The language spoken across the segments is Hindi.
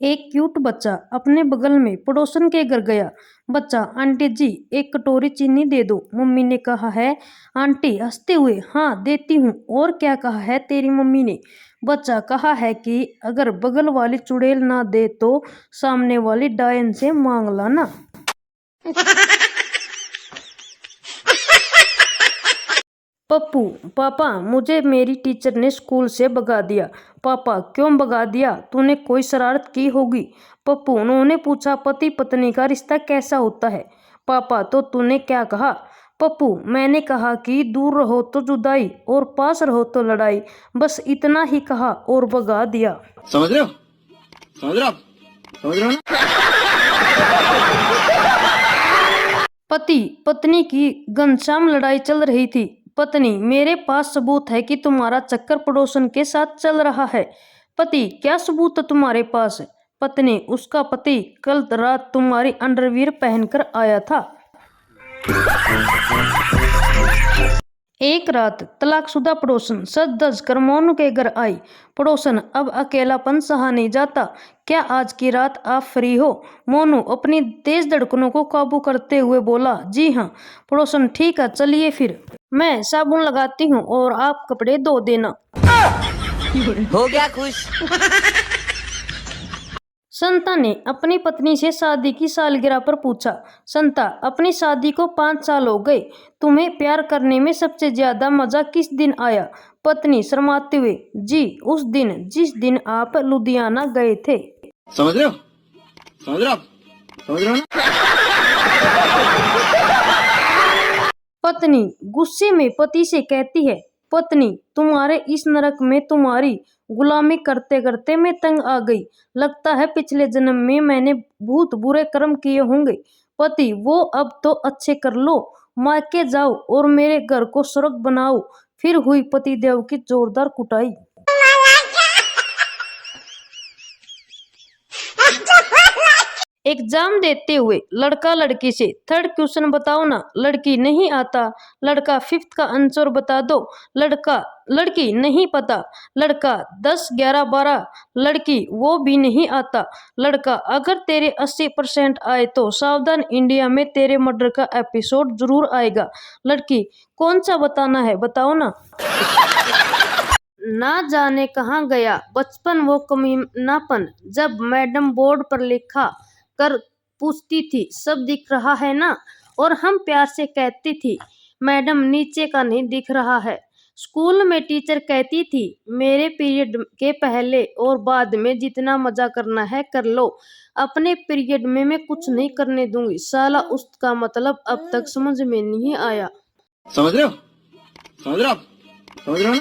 एक क्यूट बच्चा अपने बगल में पड़ोसन के घर गया। बच्चा, आंटी जी एक कटोरी चीनी दे दो। मम्मी ने कहा है। आंटी हंसते हुए, हाँ देती हूँ। और क्या कहा है तेरी मम्मी ने? बच्चा, कहा है कि अगर बगल वाली चुड़ैल ना दे तो सामने वाली डायन से मांग लाना। पप्पू, पापा मुझे मेरी टीचर ने स्कूल से भगा दिया। पापा, क्यों भगा दिया? तूने कोई शरारत की होगी। पप्पू, उन्होंने पूछा पति पत्नी का रिश्ता कैसा होता है। पापा, तो तूने क्या कहा? पप्पू, मैंने कहा कि दूर रहो तो जुदाई और पास रहो तो लड़ाई। बस इतना ही कहा और भगा दिया। समझ रहे हो? समझ रहे हो? समझ रहे हो ना? पति पत्नी की घनश्याम लड़ाई चल रही थी। पत्नी, मेरे पास सबूत है कि तुम्हारा चक्कर पड़ोसन के साथ चल रहा है। पति, क्या सबूत है तुम्हारे पास? पत्नी, उसका पति कल रात तुम्हारी अंडरवियर पहनकर आया था। एक रात तलाकशुदा पड़ोसन सज धज कर मोनू के घर आई। पड़ोसन, अब अकेलापन सहा नहीं जाता, क्या आज की रात आप फ्री हो? मोनू अपनी तेज धड़कनों को काबू करते हुए बोला, जी हाँ। पड़ोसन, ठीक है चलिए फिर। मैं साबुन लगाती हूँ और आप कपड़े धो देना। हो गया खुश। संता ने अपनी पत्नी से शादी की सालगिरह पर पूछा। संता, अपनी शादी को 5 साल हो गए, तुम्हें प्यार करने में सबसे ज्यादा मजा किस दिन आया? पत्नी शर्माते हुए, जी उस दिन जिस दिन आप लुधियाना गए थे। समझ रहे हो? समझ रहे हो? समझ रहे हो ना? पत्नी गुस्से में पति से कहती है, पत्नी, तुम्हारे इस नरक में तुम्हारी गुलामी करते करते मैं तंग आ गई। लगता है पिछले जन्म में मैंने बहुत बुरे कर्म किए होंगे। पति, वो अब तो अच्छे कर लो, मायके जाओ और मेरे घर को स्वर्ग बनाओ। फिर हुई पतिदेव की जोरदार कुटाई। एग्जाम देते हुए लड़का लड़की से, थर्ड क्वेश्चन बताओ ना। लड़की, नहीं आता। लड़का, फिफ्थ का आंसर बता दो। लड़की, नहीं पता। लड़का, 10, 11, 12। लड़की, वो भी नहीं आता। लड़का, अगर तेरे 80% आए तो सावधान, इंडिया में तेरे मर्डर का एपिसोड जरूर आएगा। लड़की, कौन सा बताना है, बताओ ना। ना जाने कहाँ गया बचपन वो कमीनापन, जब मैडम बोर्ड पर लिखा कर पूछती थी, सब दिख रहा है ना? और हम प्यार से कहती थी, मैडम नीचे का नहीं दिख रहा है। स्कूल में टीचर कहती थी, मेरे पीरियड के पहले और बाद में जितना मजा करना है कर लो, अपने पीरियड में मैं कुछ नहीं करने दूंगी। साला उसका मतलब अब तक समझ में नहीं आया। समझ रहे हो? समझ रहे हो? समझ रहे हो ना?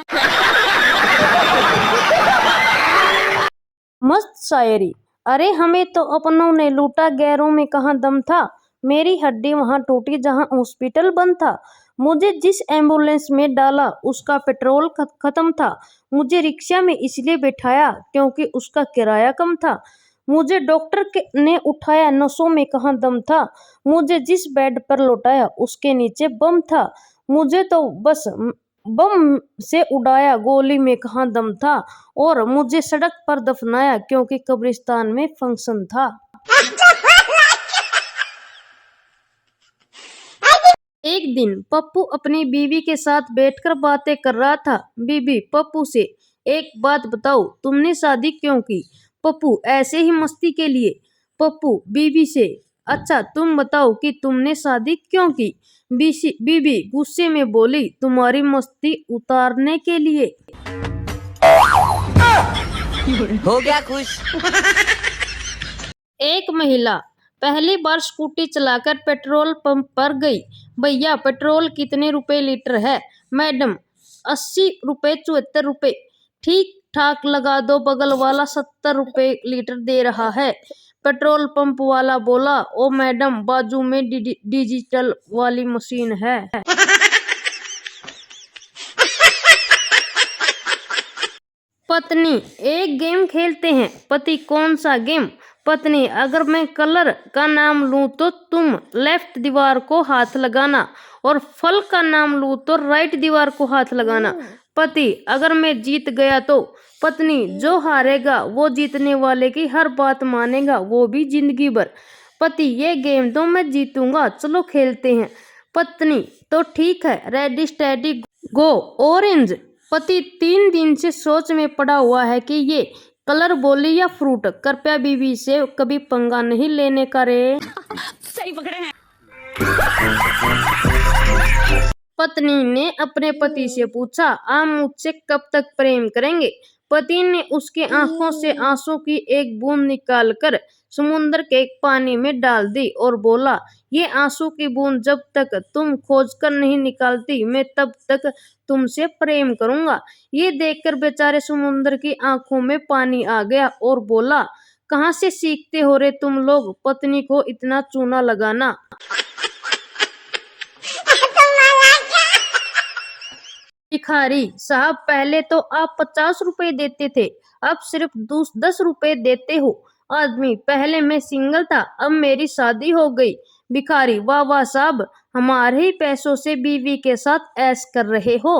मस्त शायरी। अरे हमें तो अपनों ने लूटा, गैरों में कहाँ दम था। मेरी हड्डी वहां टूटी जहां हॉस्पिटल बंद था। मुझे जिस एम्बुलेंस में डाला उसका पेट्रोल खत्म था। मुझे रिक्शा में इसलिए बिठाया क्योंकि उसका किराया कम था। मुझे डॉक्टर ने उठाया, नसों में कहाँ दम था। मुझे जिस बेड पर लौटाया उसके नीचे बम था। मुझे तो बस बम से उड़ाया, गोली में कहाँ दम था। और मुझे सड़क पर दफनाया क्योंकि कब्रिस्तान में फंक्शन था। एक दिन पप्पू अपनी बीवी के साथ बैठकर बातें कर रहा था। बीवी पप्पू से, एक बात बताओ, तुमने शादी क्यों की? पप्पू, ऐसे ही मस्ती के लिए। पप्पू बीवी से, अच्छा तुम बताओ कि तुमने शादी क्यों की? बीवी गुस्से में बोली, तुम्हारी मस्ती उतारने के लिए। हो गया खुश। एक महिला पहली बार स्कूटी चलाकर पेट्रोल पंप पर गई। भैया पेट्रोल कितने रुपए लीटर है? मैडम 80 रुपए, 74 रुपए। ठीक ठाक लगा दो, बगल वाला 70 रुपए लीटर दे रहा है। पेट्रोल पंप वाला बोला, ओ मैडम बाजू में डिजिटल वाली मशीन है। पत्नी, एक गेम खेलते हैं। पति, कौन सा गेम? पत्नी, अगर मैं कलर का नाम लूं तो तुम लेफ्ट दीवार को हाथ लगाना और फल का नाम लूं तो राइट दीवार को हाथ लगाना। पति, अगर मैं जीत गया तो पत्नी, जो हारेगा वो जीतने वाले की हर बात मानेगा, वो भी जिंदगी भर। पति, ये गेम तो मैं जीतूंगा, चलो खेलते हैं। पत्नी, तो ठीक है, रेडी स्टेडी गो। ऑरेंज। पति, 3 दिन से सोच में पड़ा हुआ है कि ये कलर बोली या फ्रूट, कृपया बीवी से कभी पंगा नहीं लेने का रे। सही पकड़े हैं। पत्नी ने अपने पति से पूछा, आप मुझसे कब तक प्रेम करेंगे? पति ने उसके आंखों से आंसू की एक बूंद निकालकर समुद्र के पानी में डाल दी और बोला, ये आंसू की बूंद जब तक तुम खोजकर नहीं निकालती, मैं तब तक तुमसे प्रेम करूंगा। ये देखकर बेचारे समुद्र की आंखों में पानी आ गया और बोला, कहाँ से सीखते हो रे तुम लोग पत्नी को इतना चूना लगाना। भिखारी साहब, पहले तो आप 50 रुपए देते थे, अब सिर्फ 10 रुपए देते हो। आदमी, पहले मैं सिंगल था, अब मेरी शादी हो गई। भिखारी, वाह वाह साहब, हमारे ही पैसों से बीवी के साथ ऐश कर रहे हो।